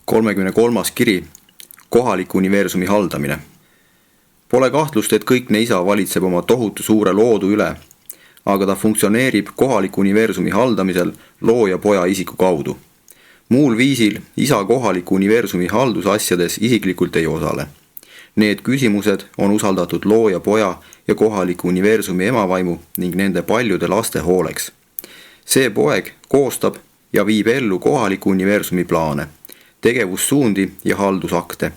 33. kiri, kohaliku universumi haldamine. Pole kahtlust, et kõikne isa valitseb oma tohutu suure loodu üle, aga ta funktsioneerib kohaliku universumi haldamisel looja poja isiku kaudu. Muul viisil isa kohaliku universumi haldusasjades isiklikult ei osale. Need küsimused on usaldatud looja poja ja kohaliku universumi emavaimu ning nende paljude laste hooleks. See poeg koostab ja viib ellu kohaliku universumi plaane, tegevussuundi ja haldusakte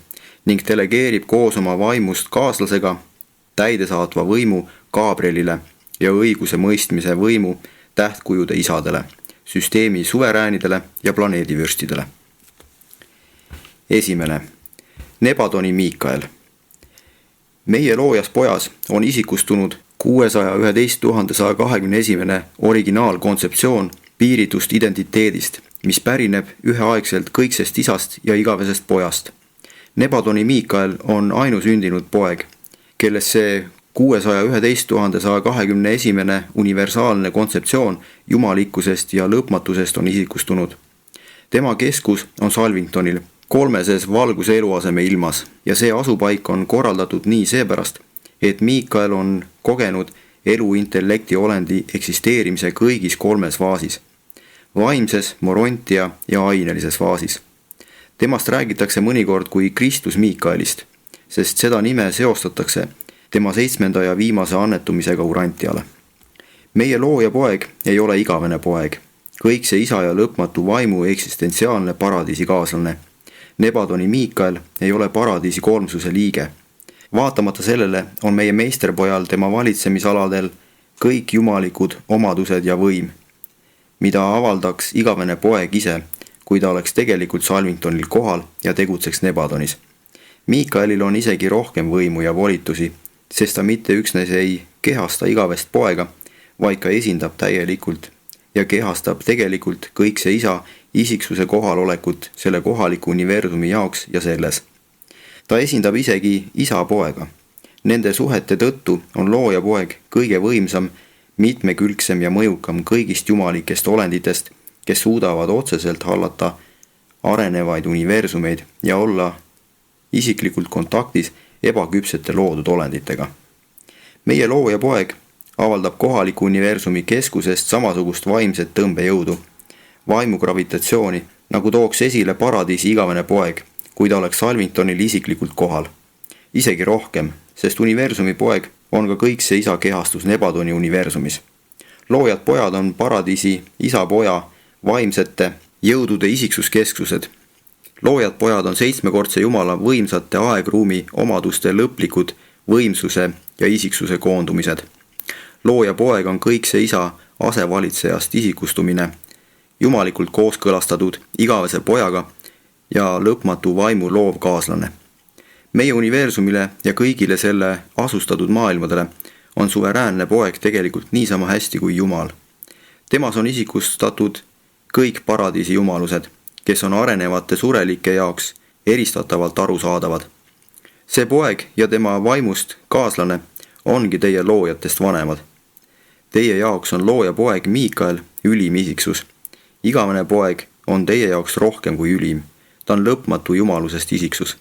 ning delegeerib koos oma vaimust kaaslasega täidesaatva võimu Gabrielile ja õiguse mõistmise võimu tähtkujude isadele, süsteemi suveräänidele ja planeedivürstidele. 1. Nebadoni Miikael. Meie loojas pojas on isikustunud 611 121 originaalkontseptsioon piiritust identiteedist, mis pärineb üheaegselt kõiksest isast ja igavesest pojast. Nebadoni Miikael on ainusündinud poeg, kelles see 611 121 universaalne kontseptsioon jumalikkusest ja lõpmatusest on isikustunud. Tema keskus on Salvingtonil, 3. valguse eluaseme ilmas ja see asupaik on korraldatud nii seepärast, et Miikael on kogenud elu-intellekti olendi eksisteerimise kõigis 3 faasis, vaimses, morontia ja ainelises faasis. Temast räägitakse mõnikord kui Kristus Miikaelist, sest seda nime seostatakse tema 7. ja viimase annetumisega Urantiale. Meie looja poeg ei ole igavene poeg, kõikse isa ja lõpmatu vaimu eksistentsiaalne paradiisi kaaslane. Nebadoni Miikael ei ole paradiisi kolmsuse liige. Vaatamata sellele on meie meisterpojal tema valitsemisaladel kõik jumalikud omadused ja võim, mida avaldaks igavene poeg ise, kui ta oleks tegelikult Salvingtonil kohal ja tegutseks Nebadonis. Miikaelil on isegi rohkem võimu ja volitusi, sest ta mitte üksnes ei kehasta igavest poega, vaid ka esindab täielikult ja kehastab tegelikult kõikse isa isiksuse kohalolekut selle kohaliku universumi jaoks ja selles. Ta esindab isegi isa poega. Nende suhete tõttu on looja poeg kõige võimsam, mitmekülgsem ja mõjukam kõigist jumalikest olenditest, kes suudavad otseselt hallata arenevaid universumeid ja olla isiklikult kontaktis ebaküpsete loodud olenditega. Meie looja poeg avaldab kohaliku universumi keskusest samasugust vaimset tõmbejõudu, vaimu gravitatsiooni, nagu tooks esile paradiisi igavene poeg, kui ta oleks Salvingtonil isiklikult kohal. Isegi rohkem, sest universumi poeg on ka kõikse isa kehastus Nebadoni universumis. Loojad pojad on paradiisi isa poja vaimsete jõudude isiksuskeskused. Loojad pojad on 7-kordse Jumala võimsate aegruumi omaduste lõplikud võimsuse ja isiksuse koondumised. Looja poeg on kõikse isa asevalitsejast isikustumine, jumalikult kooskõlastatud igavese pojaga ja lõpmatu vaimu loov kaaslane. Meie universumile ja kõigile selle asustatud maailmadele on suveräänne poeg tegelikult niisama hästi kui Jumal. Temas on isikustatud kõik paradiisi jumalused, kes on arenevate surelike jaoks eristatavalt arusaadavad. See poeg ja tema vaimust kaaslane ongi teie loojatest vanemad. Teie jaoks on looja poeg Miikael ülim isiksus. Igavene poeg on teie jaoks rohkem kui ülim. Ta on lõpmatu jumalusest isiksus.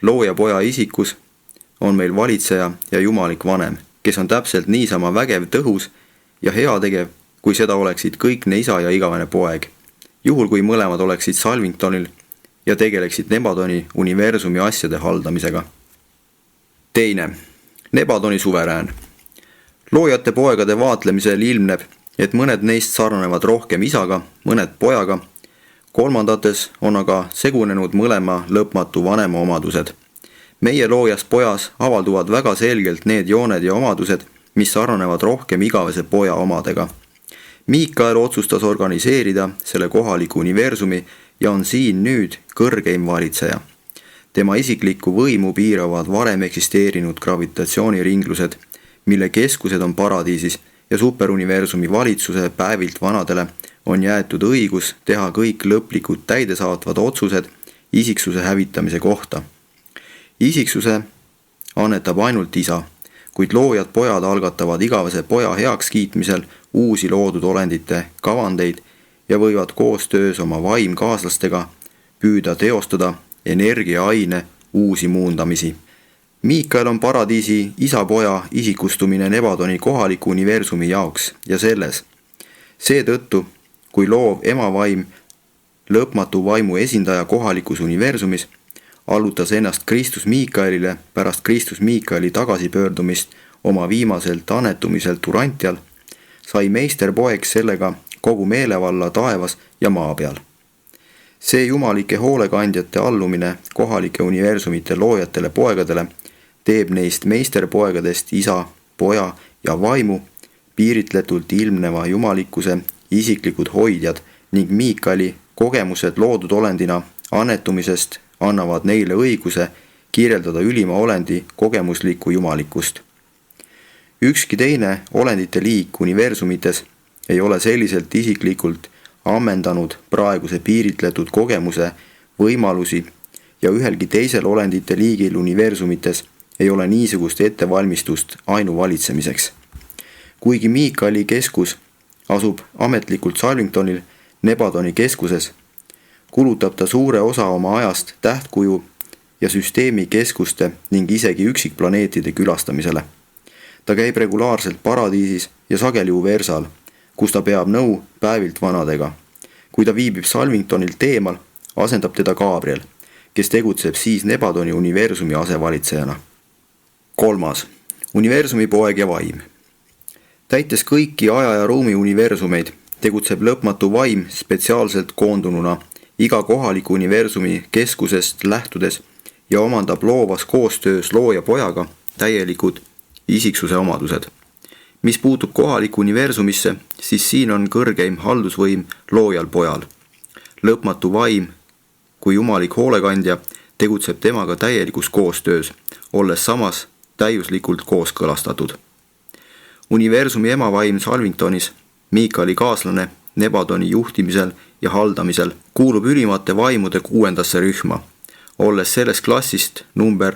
Looja poja isikus on meil valitseja ja jumalik vanem, kes on täpselt niisama vägev, tõhus ja heategev, kui seda oleksid kõikne isa ja igavene poeg. Juhul kui mõlemad oleksid Salvingtonil ja tegeleksid Nebadoni universumi asjade haldamisega. 2. Nebadoni suverään. Loojate poegade vaatlemisel ilmneb, et mõned neist sarnanevad rohkem isaga, mõned pojaga, kolmandates on aga segunenud mõlema lõpmatu vanema omadused. Meie loojas pojas avalduvad väga selgelt need jooned ja omadused, mis sarnanevad rohkem igavese poja omadega. Miikael otsustas organiseerida selle kohaliku universumi ja on siin nüüd kõrgeim valitseja. Tema isiklikku võimu piiravad varem eksisteerinud gravitatsiooniringlused, mille keskused on paradiisis ja superuniversumi valitsuse päevilt vanadele on jäetud õigus teha kõik lõplikud täidesaatvad otsused isiksuse hävitamise kohta. Isiksuse annetab ainult isa, kuid loojad pojad algatavad igavese poja heakskiitmisel uusi loodud olendite kavandeid ja võivad koostöös oma vaimkaaslastega püüda teostada energiaaine uusi muundamisi. Miikael on paradiisi isa-poja isikustumine Nebadoni kohaliku universumi jaoks ja selles. Seetõttu, kui loov emavaim, lõpmatu vaimu esindaja kohalikus universumis, allutas ennast Kristus Miikaelile pärast Kristus Miikaeli tagasipöördumist oma viimaselt anetumiselt Urantial, sai meisterpoeg sellega kogu meelevalla taevas ja maa peal. See jumalike hoolekandjate allumine kohalike universumite loojatele poegadele teeb neist meisterpoegadest isa, poja ja vaimu piiritletult ilmneva jumalikkuse isiklikud hoidjad ning Miikaeli kogemused loodud olendina annetumisest annavad neile õiguse kirjeldada ülima olendi kogemuslikku jumalikkust. Ükski teine olendite liik universumites ei ole selliselt isiklikult ammendanud praeguse piiritletud kogemuse võimalusi ja ühelgi teisel olendite liigil universumites ei ole niisugust ettevalmistust ainuvalitsemiseks. Kuigi Miikaeli keskus asub ametlikult Salvingtonil Nebadoni keskuses, kulutab ta suure osa oma ajast tähtkuju ja süsteemi keskuste ning isegi üksikplaneetide külastamisele. Ta käib regulaarselt paradiisis ja sageli Uversal, kus ta peab nõu päevilt vanadega. Kui ta viibib Salvingtonilt eemal, asendab teda Gabriel, kes tegutseb siis Nebadoni universumi asevalitsejana. 3. Universumi poeg ja vaim. Täites kõiki aja ja ruumi universumeid, tegutseb lõpmatu vaim spetsiaalselt koondununa iga kohaliku universumi keskusest lähtudes ja omandab loovas koostöös looja pojaga täielikud isiksuse omadused. Mis puutub kohaliku universumisse, siis siin on kõrgeim haldusvõim loojal pojal. Lõpmatu vaim kui jumalik hoolekandja tegutseb temaga täielikus koostöös, olles samas täiuslikult kooskõlastatud. Universumi emavaim Salvingtonis, Miikaeli kaaslane Nebadoni juhtimisel ja haldamisel, kuulub ülimate vaimude 6. rühma, olles sellest klassist number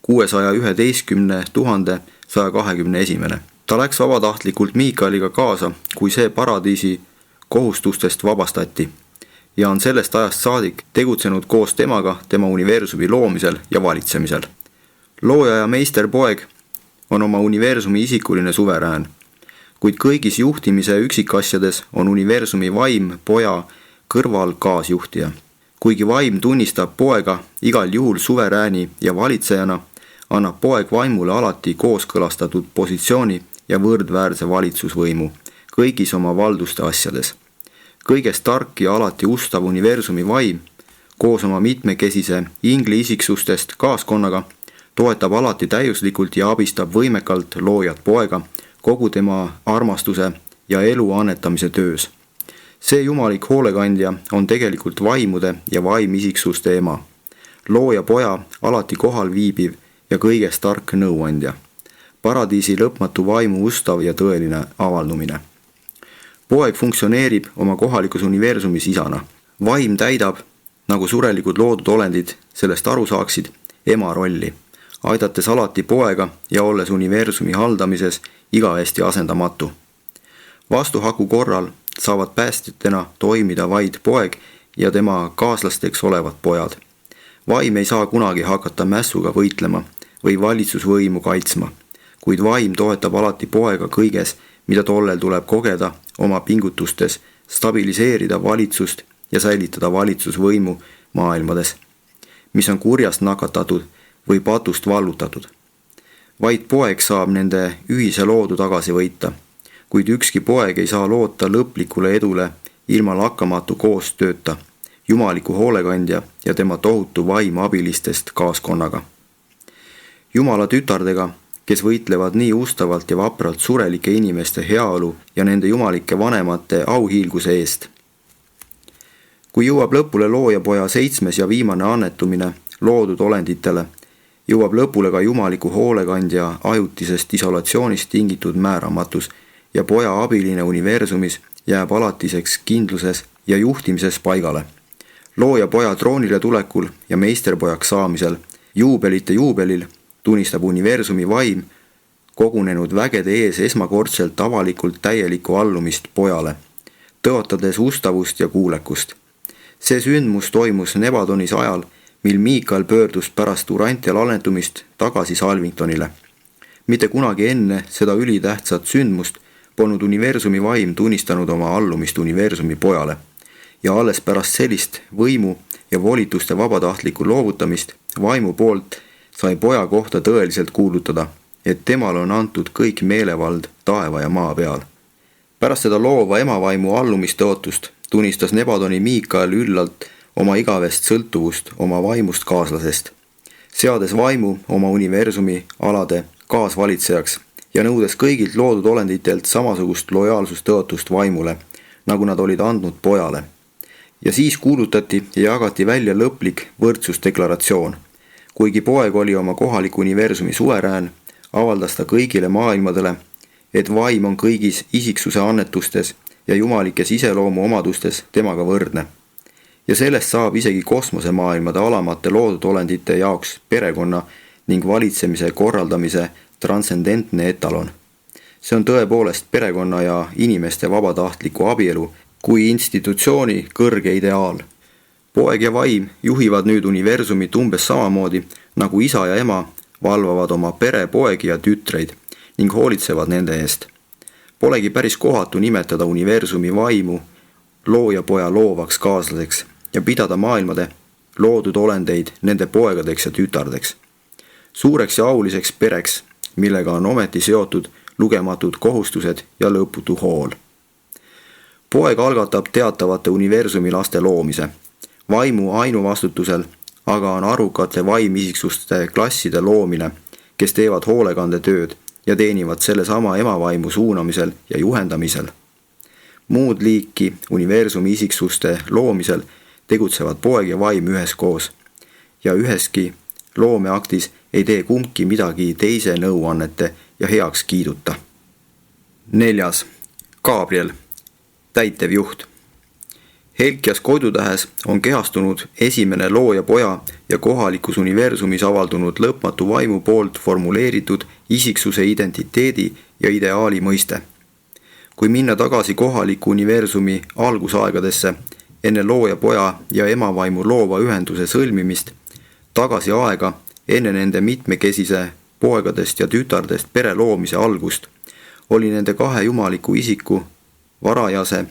611 121. Ta läks vabatahtlikult Miikaeliga kaasa, kui see paradiisi kohustustest vabastati ja on sellest ajast saadik tegutsenud koos temaga tema universumi loomisel ja valitsemisel. Looja ja meisterpoeg on oma universumi isikuline suverään, kuid kõigis juhtimise üksikasjades on universumi vaim poja kõrval kaasjuhtija. Kuigi vaim tunnistab poega igal juhul suverääni ja valitsejana, annab poeg vaimule alati kooskõlastatud positsiooni ja võrdväärse valitsusvõimu kõigis oma valduste asjades. Kõigest tark ja alati ustav universumi vaim, koos oma mitmekesise ingli isiksustest kaaskonnaga, toetab alati täiuslikult ja abistab võimekalt loojat poega kogu tema armastuse ja elu annetamise töös. See jumalik hoolekandja on tegelikult vaimude ja vaimisiksuste ema, looja poja alati kohal viibiv ja kõigest tark nõuandja, paradiisi lõpmatu vaimu ustav ja tõeline avaldumine. Poeg funktsioneerib oma kohalikus universumis isana. Vaim täidab, nagu surelikud loodud olendid sellest aru saaksid, ema rolli, aidates alati poega ja olles universumi haldamises igavesti asendamatu. Vastuhaku korral saavad päästjatena toimida vaid poeg ja tema kaaslasteks olevad pojad. Vaim ei saa kunagi hakata mässuga võitlema või valitsusvõimu kaitsma, kuid vaim toetab alati poega kõiges, mida tollel tuleb kogeda oma pingutustes, stabiliseerida valitsust ja säilitada valitsusvõimu maailmades, mis on kurjast nakatatud või patust vallutatud. Vaid poeg saab nende ühise loodu tagasi võita, kuid ükski poeg ei saa loota lõplikule edule ilma lakkamatu koostööta, jumaliku hoolekandja ja tema tohutu vaim abilistest kaaskonnaga. Jumala tütardega, kes võitlevad nii ustavalt ja vapralt surelike inimeste heaolu ja nende jumalike vanemate auhiilguse eest. Kui jõuab lõpule looja poja 7. ja viimane annetumine loodud olenditele, jõuab lõpule ka jumaliku hoolekandja ajutisest isolatsioonist tingitud määramatus ja poja abiline universumis jääb alatiseks kindluses ja juhtimises paigale. Looja poja troonile tulekul ja meisterpojaks saamisel, juubelite juubelil, tunnistab universumi vaim kogunenud vägede ees esmakordselt avalikult täielikku allumist pojale, tõotades ustavust ja kuulekust. See sündmus toimus Nebadonis ajal, mil Miikael pöördus pärast Urantia lannetumist tagasi Salvingtonile. Mitte kunagi enne seda ülitähtsat sündmust polnud universumi vaim tunnistanud oma allumist universumi pojale ja alles pärast sellist võimu ja volituste vabatahtlikku loovutamist vaimu poolt sai poja kohta tõeliselt kuulutada, et temale on antud kõik meelevald taeva ja maa peal. Pärast seda loova emavaimu allumistõotust tunnistas Nebadoni Miikael üllalt oma igavest sõltuvust oma vaimust kaaslasest, seades vaimu oma universumi alade kaasvalitsejaks ja nõudes kõigilt loodud olenditelt samasugust lojaalsustõotust vaimule, nagu nad olid andnud pojale. Ja siis kuulutati ja jagati välja lõplik võrdsusdeklaratsioon. Kuigi poeg oli oma kohaliku universumi suverään, avaldas ta kõigile maailmadele, et vaim on kõigis isiksuse annetustes ja jumalikes iseloomu omadustes temaga võrdne. Ja sellest saab isegi kosmosemaailmade alamate loodud olendite jaoks perekonna ning valitsemise korraldamise transcendentne etalon. See on tõepoolest perekonna ja inimeste vabatahtliku abielu kui institutsiooni kõrge ideaal. Poeg ja vaim juhivad nüüd universumit umbes samamoodi, nagu isa ja ema valvavad oma pere poegi ja tütreid ning hoolitsevad nende eest. Polegi päris kohatu nimetada universumi vaimu loojapoja loovaks kaaslaseks ja pidada maailmade loodud olendeid nende poegadeks ja tütardeks. Suureks ja auliseks pereks, millega on ometi seotud lugematud kohustused ja lõputu hool. Poeg algatab teatavate universumi laste loomise. Vaimu ainuvastutusel aga on arukate vaimisiksuste klasside loomine, kes teevad hoolekandetööd ja teenivad sellesama emavaimu suunamisel ja juhendamisel. Muud liiki universumi isiksuste loomisel tegutsevad poeg ja vaim üheskoos ja üheski loomeaktis ei tee kumbki midagi teise nõuannete ja heaks kiiduta. 4. Gabriel, täitevjuht. Helkias koidutähes on kehastunud esimene looja poja ja kohalikus universumis avaldunud lõpmatu vaimu poolt formuleeritud isiksuse identiteedi ja ideaali mõiste. Kui minna tagasi kohaliku universumi algusaegadesse, enne looja poja ja emavaimu loova ühenduse sõlmimist, tagasi aega enne nende mitmekesise poegadest ja tütardest pere loomise algust, oli nende kahe jumaliku isiku varajase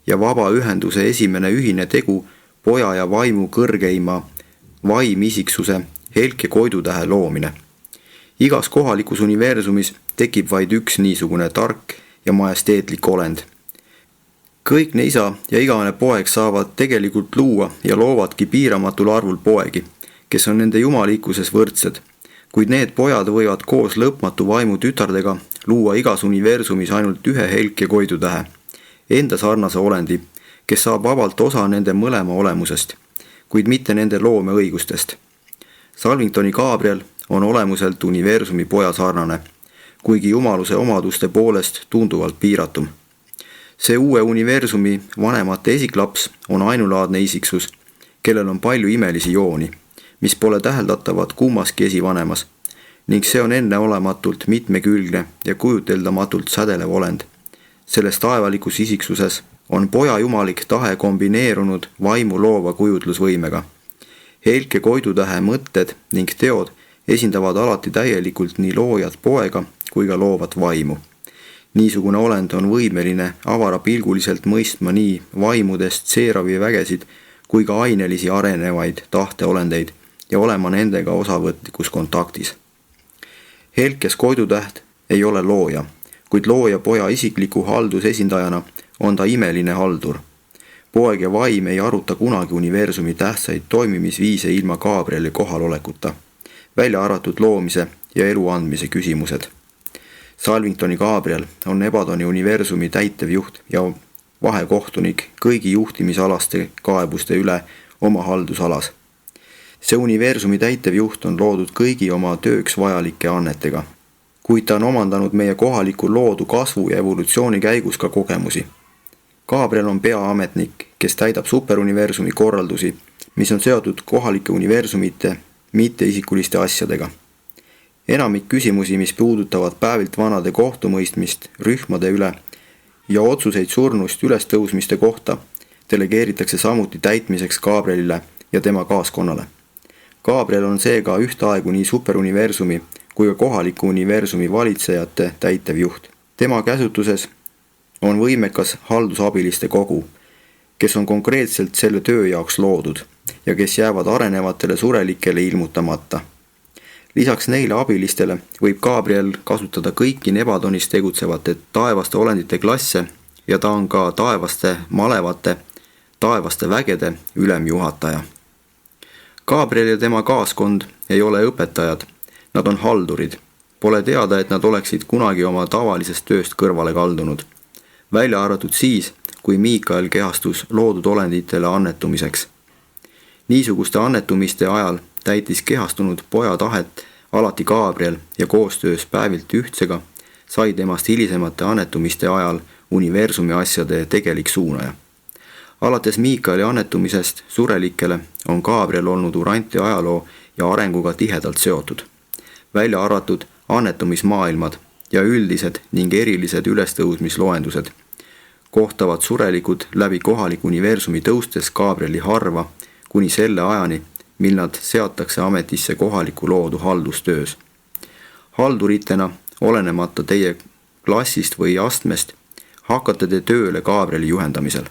ja vaba ühenduse esimene ühine tegu poja ja vaimu kõrgeima vaimisiksuse Helke koidutähe loomine. Igas kohalikus universumis tekib vaid üks niisugune tark ja majesteetlik olend. Kõik ne isa ja igavene poeg saavad tegelikult luua ja loovadki piiramatul arvul poegi, kes on nende jumalikkuses võrdsed, kuid need pojad võivad koos lõpmatu vaimu tütardega luua igas universumis ainult ühe Helke koidutähe, enda sarnase olendi, kes saab vabalt osa nende mõlema olemusest, kuid mitte nende loomeõigustest. Salvingtoni Gabriel on olemuselt universumi poja sarnane, kuigi jumaluse omaduste poolest tunduvalt piiratum. See uue universumi vanemate esiklaps on ainulaadne isiksus, kellel on palju imelisi jooni, mis pole täheldatavad kummaski esivanemas, ning see on enneolematult mitmekülgne ja kujuteldamatult sädelev olend. Selles taevalikus isiksuses on poja jumalik tahe kombineerunud vaimu loova kujutlusvõimega. Helke koidutähe mõtted ning teod esindavad alati täielikult nii loojat poega kui ka loovat vaimu. Niisugune olend on võimeline avarapilguliselt mõistma nii vaimudest seeravi vägesid kui ka ainelisi arenevaid tahteolendeid ja olema nendega osavõtlikus kontaktis. Helkes koidutäht ei ole looja, kuid looja poja isikliku haldusesindajana on ta imeline haldur. Poeg ja vaim ei aruta kunagi universumi tähtsaid toimimisviise ilma Gabrieli kohalolekuta, välja arvatud loomise ja elu andmise küsimused. Salvingtoni Gabriel on Nebadoni universumi täitevjuht ja vahekohtunik kõigi juhtimisalaste kaebuste üle oma haldusalas. See universumi täitevjuht on loodud kõigi oma tööks vajalike annetega, kuid ta on omandanud meie kohaliku loodu kasvu ja evolutsiooni käigus ka kogemusi. Gabriel on peaametnik, kes täidab superuniversumi korraldusi, mis on seotud kohalike universumite mitteisikuliste asjadega. Enamik küsimusi, mis puudutavad päevilt vanade kohtumõistmist rühmade üle ja otsuseid surnust ülestõusmiste kohta, delegeeritakse samuti täitmiseks Gabrielile ja tema kaaskonnale. Gabriel on seega ühtaegu nii superuniversumi kui ka kohaliku universumi valitsejate täitevjuht. Tema käsutuses on võimekas haldusabiliste kogu, kes on konkreetselt selle töö jaoks loodud ja kes jäävad arenevatele surelikele ilmutamata. Lisaks neile abilistele võib Gabriel kasutada kõiki Nebatonis tegutsevate taevaste olendite klasse ja ta on ka taevaste malevate, taevaste vägede ülemjuhataja. Gabriel ja tema kaaskond ei ole õpetajad, nad on haldurid. Pole teada, et nad oleksid kunagi oma tavalisest tööst kõrvale kaldunud, välja arvatud siis, kui Miikael kehastus loodud olenditele annetumiseks. Niisuguste annetumiste ajal täitis kehastunud poja tahet alati Gabriel ja koostöös Päevilt Ühtsega sai temast hilisemate annetumiste ajal universumi asjade tegelik suunaja. Alates Miikaeli annetumisest surelikele on Gabriel olnud Urantia ajaloo ja arenguga tihedalt seotud, välja arvatud annetumismaailmad ja üldised ning erilised ülestõusmisloendused. Kohtavad surelikud läbi kohaliku universumi tõustes Gabrieli harva kuni selle ajani, mil nad seatakse ametisse kohaliku loodu haldustöös. Halduritena, olenemata teie klassist või astmest, hakkate te tööle Gabrieli juhendamisel.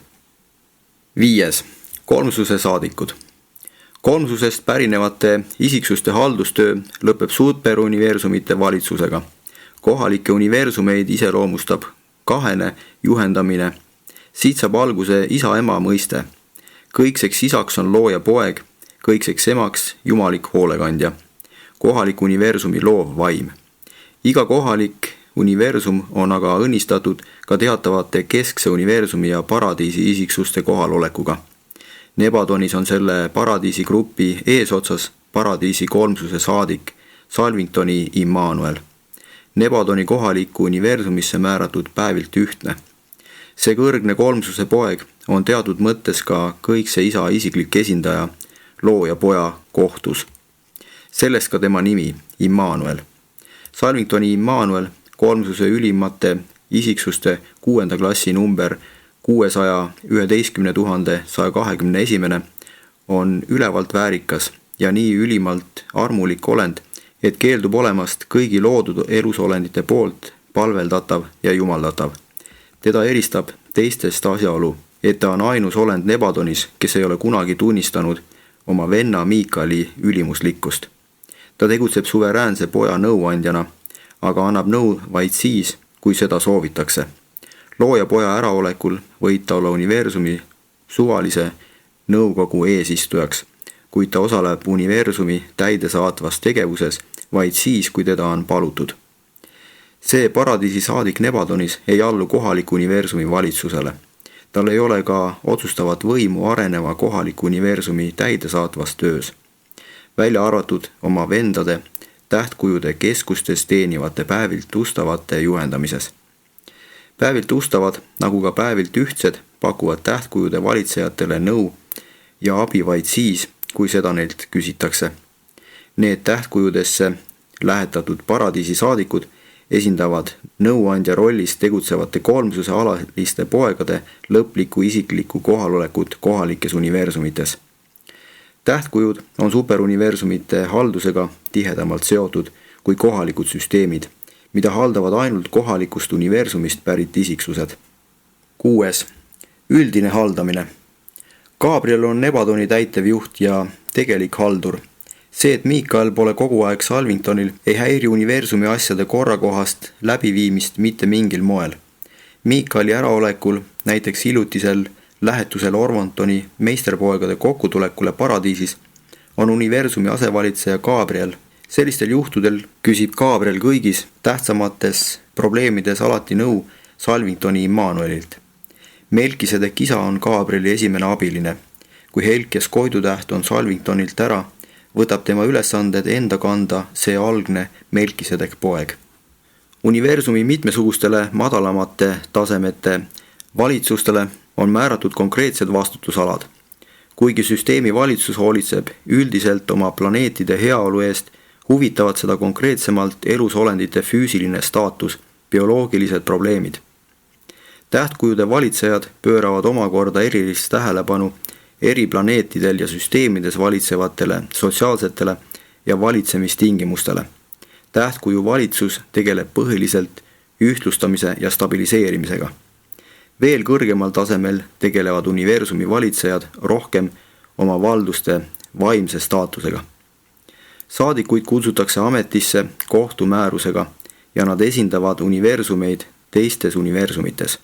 5. Kolmsuse saadikud. Kolmsusest pärinevate isiksuste haldustöö lõpeb superuniversumite valitsusega. Kohalikke universumeid iseloomustab kahene juhendamine. Siit saab alguse isa-ema mõiste. Kõikseks isaks on looja poeg, kõikseks emaks jumalik hoolekandja. Kohalik universumi loov vaim. Iga kohalik universum on aga õnnistatud ka teatavate keskse universumi ja paradiisi isiksuste kohalolekuga. Nebatonis on selle paradiisi grupi eesotsas paradiisi kolmsuse saadik Salvingtoni Immanuel. Nebatoni kohalikku universumisse määratud Päevilt Ühtne. See kõrgne kolmsuse poeg on teatud mõttes ka kõikse isa isiklik esindaja looja poja kohtus. Sellest ka tema nimi, Immanuel. Salvingtoni Immanuel, kolmsuse ülimate isiksuste 6. klassi number 611 121, on ülevalt väärikas ja nii ülimalt armulik olend, et keeldub olemast kõigi loodud elusolendite poolt palveldatav ja jumaldatav. Teda eristab teistest asjaolu, et ta on ainus olend Nebatonis, kes ei ole kunagi tunnistanud oma venna Miikaeli ülimuslikkust. Ta tegutseb suveräänse poja nõuandjana, aga annab nõu vaid siis, kui seda soovitakse. Looja poja äraolekul võib ta olla universumi suvalise nõukogu eesistujaks, kuid ta osaleb universumi täidesaatvas tegevuses vaid siis, kui teda on palutud. See paradiisi saadik Nebatonis ei allu kohaliku universumi valitsusele. Tal ei ole ka otsustavat võimu areneva kohaliku universumi täidesaatvas töös, välja arvatud oma vendade tähtkujude keskustes teenivate Päevilt Ustavate juhendamises. Päevilt Ustavad, nagu ka Päevilt Ühtsed, pakuvad tähtkujude valitsejatele nõu ja abi vaid siis, kui seda neilt küsitakse. Need tähtkujudesse lähetatud paradiisi saadikud esindavad nõuandja rollis tegutsevate kolmsuse alaliste poegade lõplikku isiklikku kohalolekut kohalikes universumites. Tähtkujud on superuniversumite haldusega tihedamalt seotud kui kohalikud süsteemid, mida haldavad ainult kohalikust universumist pärit isiksused. 6. Üldine haldamine. Gabriel on Nebatoni täitevjuht ja tegelik haldur. See, et Miikael pole kogu aeg Salvingtonil, ei häiri universumi asjade korrakohast läbiviimist mitte mingil moel. Miikaeli äraolekul, näiteks hiljutisel lähetusel Orvontoni meisterpoegade kokkutulekule paradiisis, on universumi asevalitseja Gabriel. Sellistel juhtudel küsib Gabriel kõigis tähtsamates probleemides alati nõu Salvingtoni Immanuelilt. Melkisedek isa on Gabrieli esimene abiline. Kui Helkes koidutäht on Salvingtonilt ära, võtab tema ülesanded enda kanda see algne Melkisedek poeg. Universumi mitmesugustele madalamate tasemete valitsustele on määratud konkreetsed vastutusalad. Kuigi süsteemi valitsus hoolitseb üldiselt oma planeetide heaolu eest, huvitavad seda konkreetsemalt elusolendite füüsiline staatus, bioloogilised probleemid. tähtkujude valitsejad pööravad omakorda erilist tähelepanu eri planeetidel ja süsteemides valitsevatele sotsiaalsetele ja valitsemistingimustele. Tähtkuju valitsus tegeleb põhiliselt ühtlustamise ja stabiliseerimisega. Veel kõrgemal tasemel tegelevad universumi valitsejad rohkem oma valduste vaimse staatusega. Saadikuid kutsutakse ametisse kohtumäärusega ja nad esindavad universumeid teistes universumites.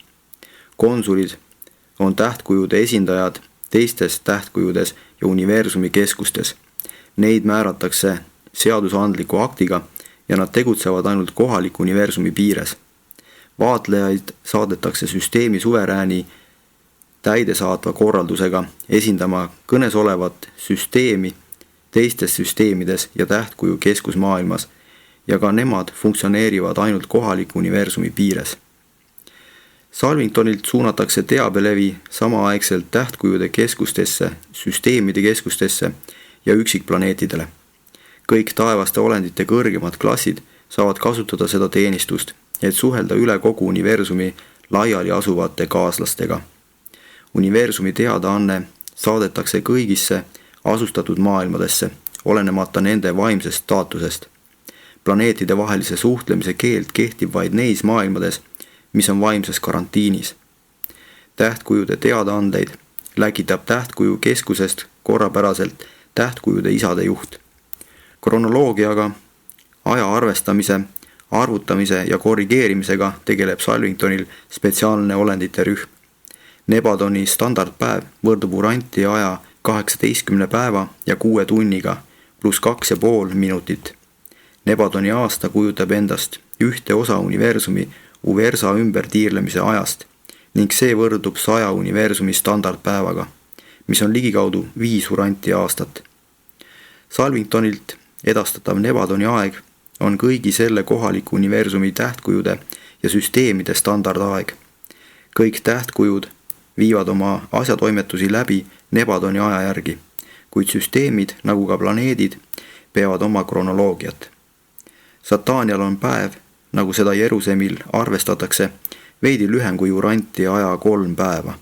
Konsulid on tähtkujude esindajad teistes tähtkujudes ja universumi keskustes. Neid määratakse seadusandliku aktiga ja nad tegutsevad ainult kohaliku universumi piires. Vaatlejaid saadetakse süsteemi suverääni täidesaatva korraldusega esindama kõnes olevat süsteemi teistes süsteemides ja tähtkuju keskusmaailmas ja ka nemad funktsioneerivad ainult kohaliku universumi piires. Salvingtonilt suunatakse teabelevi samaaegselt tähtkujude keskustesse, süsteemide keskustesse ja üksikplaneetidele. Kõik taevaste olendite kõrgemad klassid saavad kasutada seda teenistust, et suhelda üle kogu universumi laiali asuvate kaaslastega. Universumi teadaanne saadetakse kõigisse asustatud maailmadesse, olenemata nende vaimsest staatusest. Planeetide vahelise suhtlemise keeld kehtib vaid neis maailmades, mis on vaimses karantiinis. Tähtkujude teadaandeid läkitab tähtkuju keskusest korrapäraselt tähtkujude isade juht. Kronoloogiaga, aja arvestamise, arvutamise ja korrigeerimisega tegeleb Salvingtonil spetsiaalne olendite rühm. Nebadoni standardpäev võrdub Urantia aja 18 päeva ja 6 tunniga pluss 2,5 minutit. Nebadoni aasta kujutab endast ühte osa universumi Uversa ümbertiirlemise ajast ning see võrdub 100 universumi standardpäevaga, mis on ligikaudu 5 Urantia aastat. Salvingtonilt edastatav Nebadoni aeg on kõigi selle kohaliku universumi tähtkujude ja süsteemide standardaeg. Kõik tähtkujud viivad oma asjatoimetusi läbi Nebadoni aja järgi, kuid süsteemid, nagu ka planeedid, peavad oma kronoloogiat. Satanial on päev, nagu seda Jeruusalemil arvestatakse, veidi lühem kui Urantia aja 3 päeva.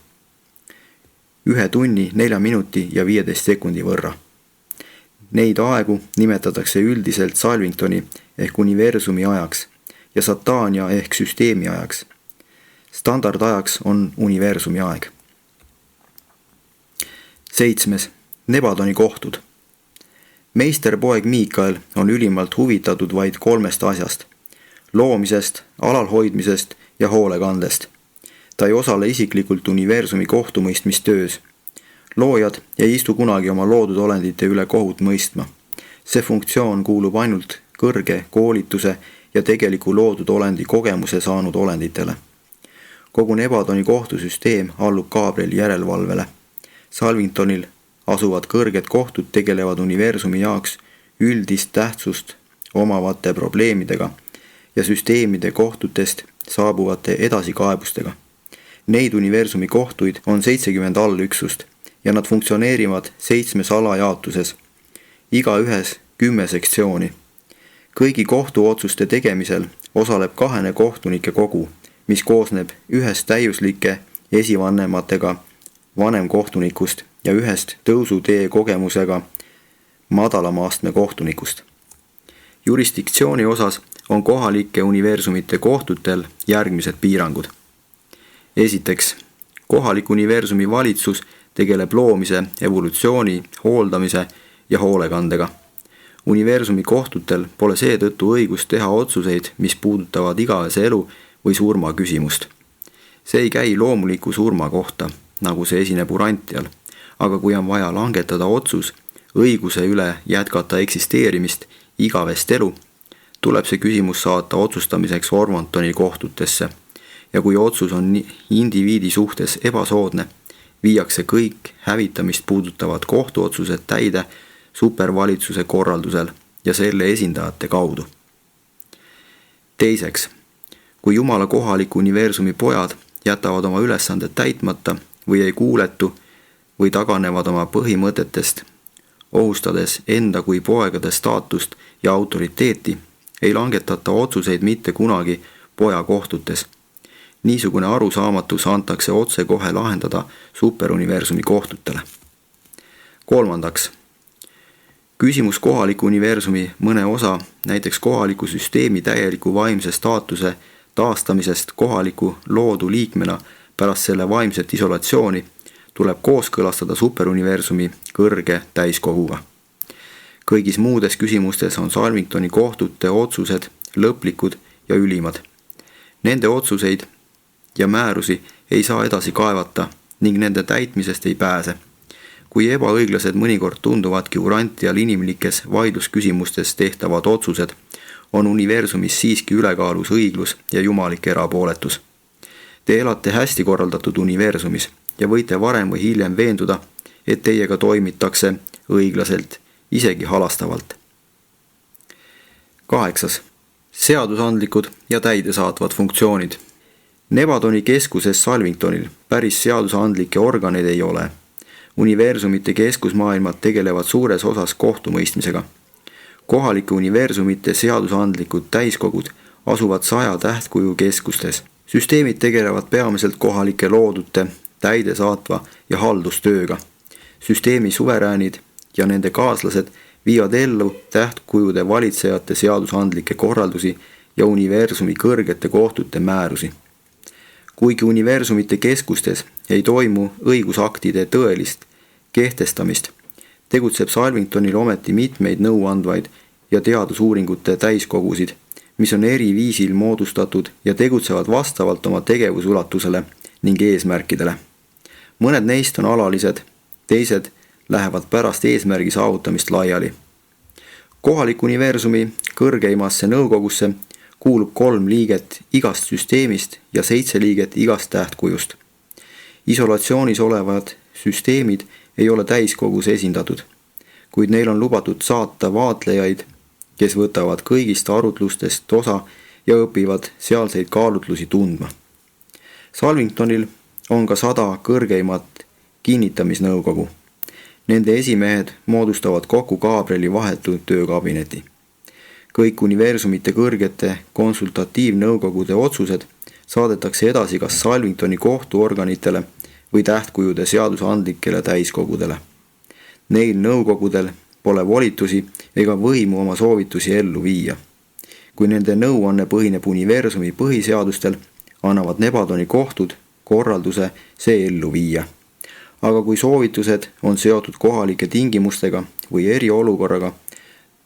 1 tunni, 4 minuti ja 15 sekundi võrra. Neid aegu nimetatakse üldiselt Salvingtoni ehk universumi ajaks ja Satania ehk süsteemi ajaks. Standardajaks on universumi aeg. 7. Nebadoni kohtud. Meisterpoeg Miikael on ülimalt huvitatud vaid 3 asjast: loomisest, alalhoidmisest ja hoolekandest. Ta ei osale isiklikult universumi kohtumõistmistöös. Loojad ei istu kunagi oma loodud olendite üle kohut mõistma. See funktsioon kuulub ainult kõrge koolituse ja tegeliku loodud olendi kogemuse saanud olenditele. Kogu Nebadoni kohtusüsteem allub Gabrieli järelevalvele. Salvingtonil asuvad kõrged kohtud tegelevad universumi jaoks üldist tähtsust omavate probleemidega ja süsteemide kohtutest saabuvate edasikaebustega. Neid universumi kohtuid on 70 allüksust ja nad funktsioneerivad 7 alajaotuses, igaühes 10 sektsiooni. Kõigi kohtuotsuste tegemisel osaleb 2 kohtunike kogu, mis koosneb 1 täiuslike esivanematega vanemkohtunikust ja 1 tõusutee kogemusega madalama astme kohtunikust. Jurisdiktsiooni osas on kohalike universumite kohtutel järgmised piirangud. Esiteks, kohalik universumi valitsus tegeleb loomise, evolutsiooni, hooldamise ja hoolekandega. Universumi kohtutel pole seetõttu õigust teha otsuseid, mis puudutavad igavese elu või surma küsimust. See ei käi loomuliku surma kohta, nagu see esineb Urantial, aga kui on vaja langetada otsus õiguse üle jätkata eksisteerimist igavest elu, tuleb see küsimus saata otsustamiseks Ormontoni kohtutesse ja kui otsus on indiviidi suhtes ebasoodne, viiakse kõik hävitamist puudutavad kohtuotsused täide supervalitsuse korraldusel ja selle esindajate kaudu. Teiseks, kui Jumala kohaliku universumi pojad jätavad oma ülesanded täitmata või ei kuuletu või taganevad oma põhimõtetest, ohustades enda kui poegade staatust ja autoriteeti, ei langetata otsuseid mitte kunagi poja kohtutes. niisugune arusaamatus antakse otsekohe lahendada superuniversumi kohtutele. Kolmandaks, küsimus kohaliku universumi mõne osa, näiteks kohaliku süsteemi täieliku vaimse staatuse taastamisest kohaliku loodu liikmena pärast selle vaimset isolatsiooni tuleb kooskõlastada superuniversumi kõrge täiskoguga. Kõigis muudes küsimustes on Salvingtoni kohtute otsused lõplikud ja ülimad. Nende otsuseid ja määrusi ei saa edasi kaevata ning nende täitmisest ei pääse. Kui ebaõiglased mõnikord tunduvadki urantial inimlikes vaidlusküsimustes tehtavad otsused, on universumis siiski ülekaalus õiglus ja jumalik erapooletus. Te elate hästi korraldatud universumis ja võite varem või hiljem veenduda, et teiega toimitakse õiglaselt, isegi halastavalt. 8. Seadusandlikud ja täidesaatvad funktsioonid. Nevadoni keskuses Salvingtonil päris seadusandlikke organeid ei ole. Universumite keskusmaailmad tegelevad suures osas kohtumõistmisega. Kohalike universumite seadusandlikud täiskogud asuvad 100 tähtkuju keskustes. Süsteemid tegelevad peamiselt kohalike loodute, täidesaatva ja haldustööga. Süsteemi suveräänid ja nende kaaslased viivad ellu tähtkujude valitsejate seadusandlikke korraldusi ja universumi kõrgete kohtute määrusi. Kuigi universumite keskustes ei toimu õigusaktide tõelist kehtestamist, tegutseb Salvingtonil ometi mitmeid nõuandvaid ja teadusuuringute täiskogusid, mis on eri viisil moodustatud ja tegutsevad vastavalt oma tegevusulatusele ning eesmärkidele. Mõned neist on alalised, teised lähevad pärast eesmärgi saavutamist laiali. Kohaliku universumi kõrgeimasse nõukogusse kuulub 3 liiget igast süsteemist ja 7 liiget igast tähtkujust. Isolatsioonis olevad süsteemid ei ole täiskogus esindatud, kuid neil on lubatud saata vaatlejaid, kes võtavad kõigist arutlustest osa ja õpivad sealseid kaalutlusi tundma. Salvingtonil on ka 100 kõrgeimat kinnitamisnõukogu. Nende esimehed moodustavad kokku Gabrieli vahetu töökabineti. Kõik universumite kõrgete konsultatiivnõukogude otsused saadetakse edasi kas Salvingtoni kohtuorganitele või tähtkujude seadusandlikele täiskogudele. Neil nõukogudel pole volitusi ega võimu oma soovitusi ellu viia. Kui nende nõuanne põhineb universumi põhiseadustel, annavad Nevadoni kohtud korralduse see ellu viia. Aga kui soovitused on seotud kohalike tingimustega või eriolukorraga,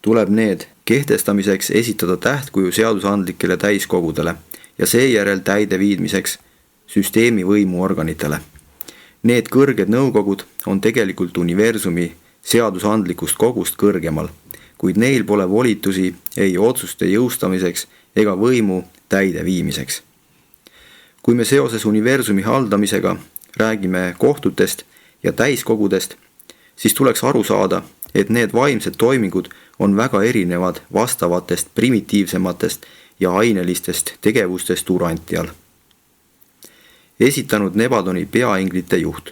tuleb need kehtestamiseks esitada tähtkuju seadusandlikele täiskogudele ja seejärel täideviidmiseks süsteemi võimuorganitele. Need kõrged nõukogud on tegelikult universumi seadusandlikust kogust kõrgemal, kuid neil pole volitusi ei otsuste jõustamiseks ega võimu täideviimiseks. Kui me seoses universumi haldamisega räägime kohtutest ja täiskogudest, siis tuleks aru saada, et need vaimsed toimingud on väga erinevad vastavatest primitiivsematest ja ainelistest tegevustest urantial. Esitanud Nevadoni peainglite juht.